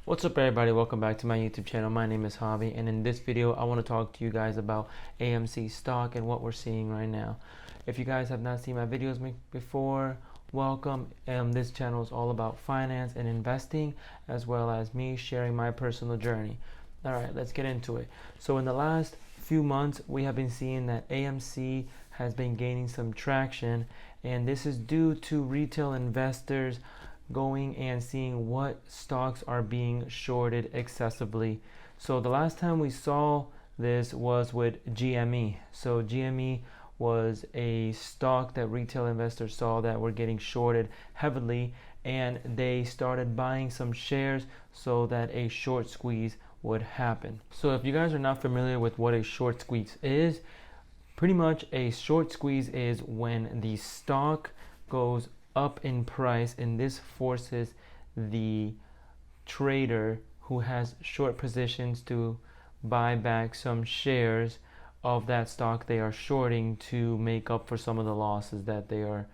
What's up everybody, welcome back to my YouTube channel. My name is Javi, and in this video I want to talk to you guys about AMC stock and what we're seeing right now. If you guys have not seen my videos before, welcome. This channel is all about finance and investing, as well as me sharing my personal journey. Alright, let's get into it. So in the last few months we have been seeing that AMC has been gaining some traction, and this is due to retail investors going and seeing what stocks are being shorted excessively. So the last time we saw this was with GME. So GME was a stock that retail investors saw that were getting shorted heavily, and they started buying some shares so that a short squeeze would happen. So if you guys are not familiar with what a short squeeze is, pretty much a short squeeze is when the stock goes up in price, and this forces the trader who has short positions to buy back some shares of that stock they are shorting to make up for some of the losses that they are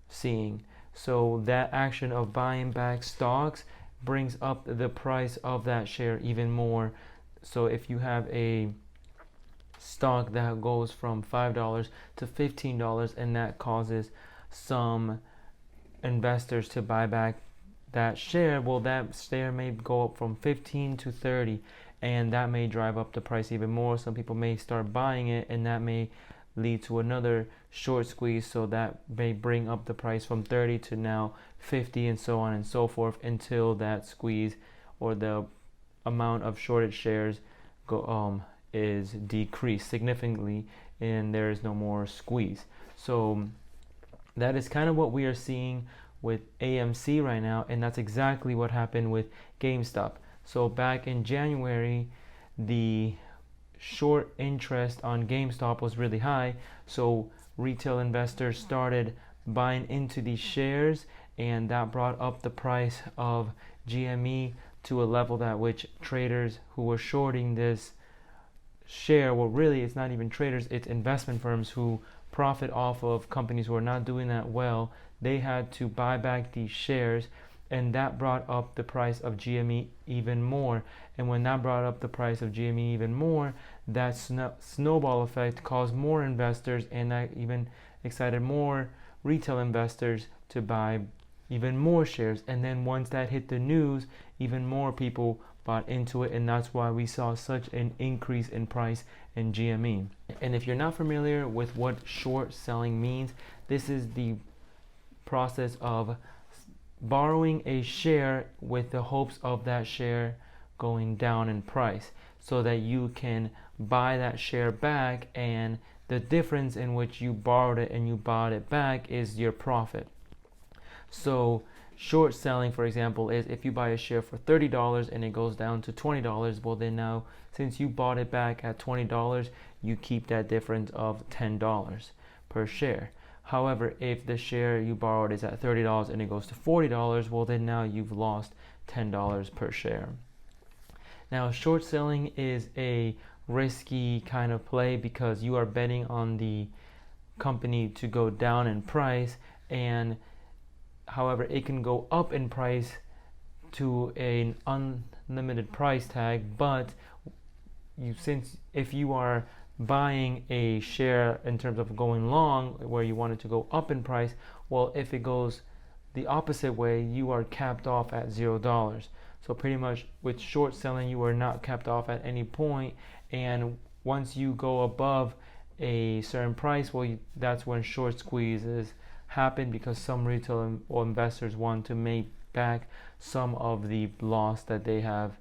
seeing. So that action of buying back stocks brings up the price of that share even more. So if you have a stock that goes from $5 to $15 and that causes some investors to buy back that share, well, that share may go up from 15 to 30, and that may drive up the price even more. Some people may start buying it, and that may lead to another short squeeze, so that may bring up the price from 30 to now 50, and so on and so forth, until that squeeze or the amount of shorted shares is decreased significantly and there is no more squeeze. So that is kind of what we are seeing with AMC right now, and that's exactly what happened with GameStop. So back in January, the short interest on GameStop was really high, so retail investors started buying into these shares, and that brought up the price of GME to a level that which traders who were shorting this share, well, really it's not even traders, it's investment firms who profit off of companies who are not doing that well. They had to buy back these shares, and that brought up the price of GME even more. And when that brought up the price of GME even more, that snowball effect caused more investors, and that even excited more retail investors to buy even more shares. And then once that hit the news, even more people bought into it, and that's why we saw such an increase in price in GME. And if you're not familiar with what short selling means, this is the process of borrowing a share with the hopes of that share going down in price, so that you can buy that share back, and the difference in which you borrowed it and you bought it back is your profit. So short selling, for example, is if you buy a share for $30 and it goes down to $20, well, then now since you bought it back at $20, you keep that difference of $10 per share. However, if the share you borrowed is at $30 and it goes to $40, well, then now you've lost $10 per share. Now, short selling is a risky kind of play because you are betting on the company to go down in price, and however, it can go up in price to an unlimited price tag, but if you are buying a share in terms of going long where you want it to go up in price, well, if it goes the opposite way, you are capped off at $0. So pretty much with short selling, you are not capped off at any point, and once you go above a certain price, well, that's when short squeezes happen, because some retail or investors want to make back some of the loss that they have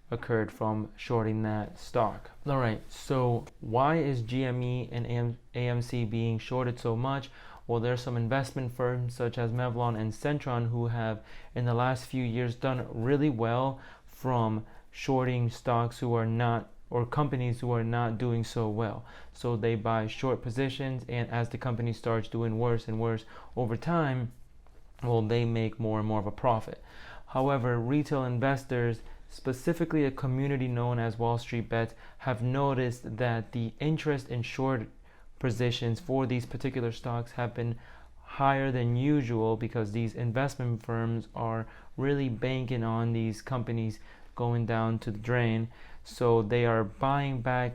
occurred from shorting that stock. Alright, so why is GME and AMC being shorted so much? Well, there's some investment firms such as Mevlon and Centron who have in the last few years done really well from shorting stocks who are not, or companies who are not doing so well. So they buy short positions, and as the company starts doing worse and worse over time, well, they make more and more of a profit. However, retail investors, specifically a community known as Wall Street Bets, have noticed that the interest in short positions for these particular stocks have been higher than usual, because these investment firms are really banking on these companies going down to the drain. So they are buying back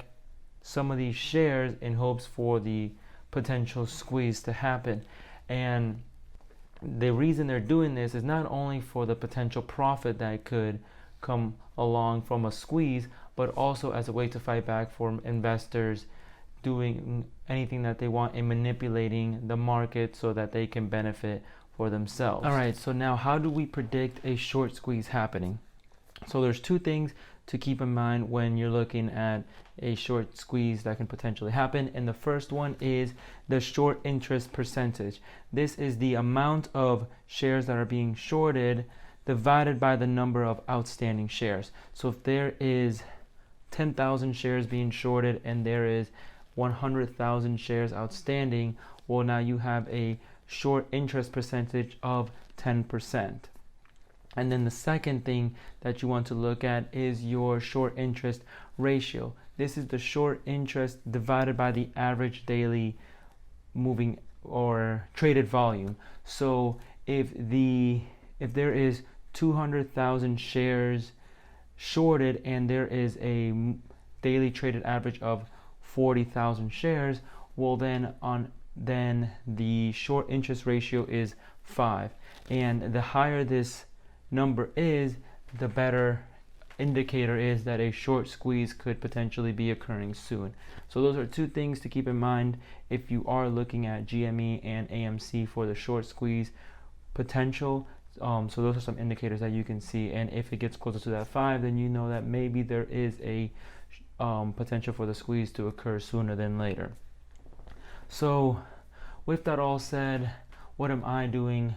some of these shares in hopes for the potential squeeze to happen. And the reason they're doing this is not only for the potential profit that could come along from a squeeze, but also as a way to fight back for investors doing anything that they want and manipulating the market so that they can benefit for themselves. All right, so now how do we predict a short squeeze happening? So there's two things to keep in mind when you're looking at a short squeeze that can potentially happen. And the first one is the short interest percentage. This is the amount of shares that are being shorted divided by the number of outstanding shares. So if there is 10,000 shares being shorted and there is 100,000 shares outstanding, well, now you have a short interest percentage of 10%. And then the second thing that you want to look at is your short interest ratio. This is the short interest divided by the average daily moving or traded volume. So if there is 200,000 shares shorted and there is a daily traded average of 40,000 shares, well then the short interest ratio is 5. And the higher this number is, the better indicator is that a short squeeze could potentially be occurring soon. So those are two things to keep in mind if you are looking at GME and AMC for the short squeeze potential. So those are some indicators that you can see, and if it gets closer to that 5, then you know that maybe there is a potential for the squeeze to occur sooner than later. So with that all said, what am I doing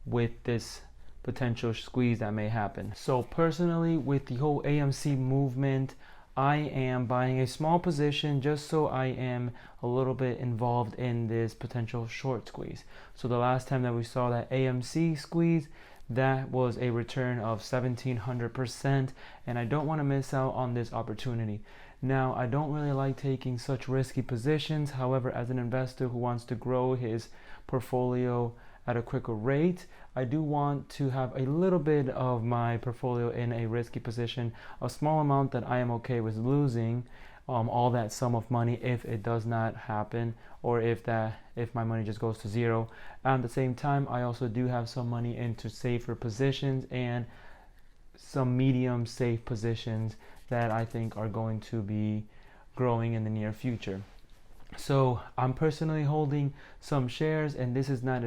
with this potential squeeze that may happen? So personally, with the whole AMC movement, I am buying a small position just so I am a little bit involved in this potential short squeeze. So the last time that we saw that AMC squeeze, that was a return of 1700%, and I don't want to miss out on this opportunity. Now, I don't really like taking such risky positions. However, as an investor who wants to grow his portfolio at a quicker rate, I do want to have a little bit of my portfolio in a risky position, a small amount that I am okay with losing all that sum of money if it does not happen, or if my money just goes to zero. At the same time, I also do have some money into safer positions and some medium safe positions that I think are going to be growing in the near future. So I'm personally holding some shares, and this is not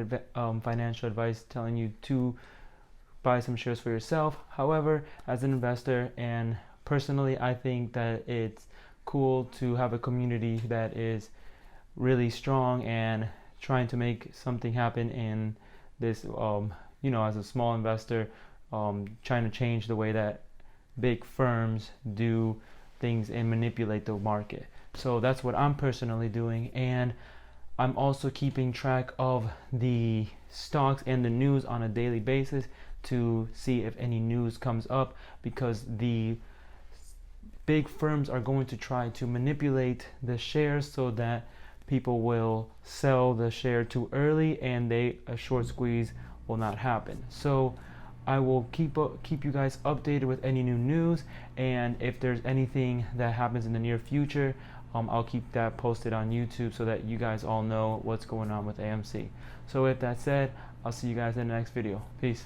financial advice telling you to buy some shares for yourself. However, as an investor and personally, I think that it's cool to have a community that is really strong and trying to make something happen in this, as a small investor, trying to change the way that big firms do things and manipulate the market. So that's what I'm personally doing, and I'm also keeping track of the stocks and the news on a daily basis to see if any news comes up, because the big firms are going to try to manipulate the shares so that people will sell the share too early and a short squeeze will not happen. So I will keep you guys updated with any new news, and if there's anything that happens in the near future, I'll keep that posted on YouTube so that you guys all know what's going on with AMC. So with that said, I'll see you guys in the next video. Peace.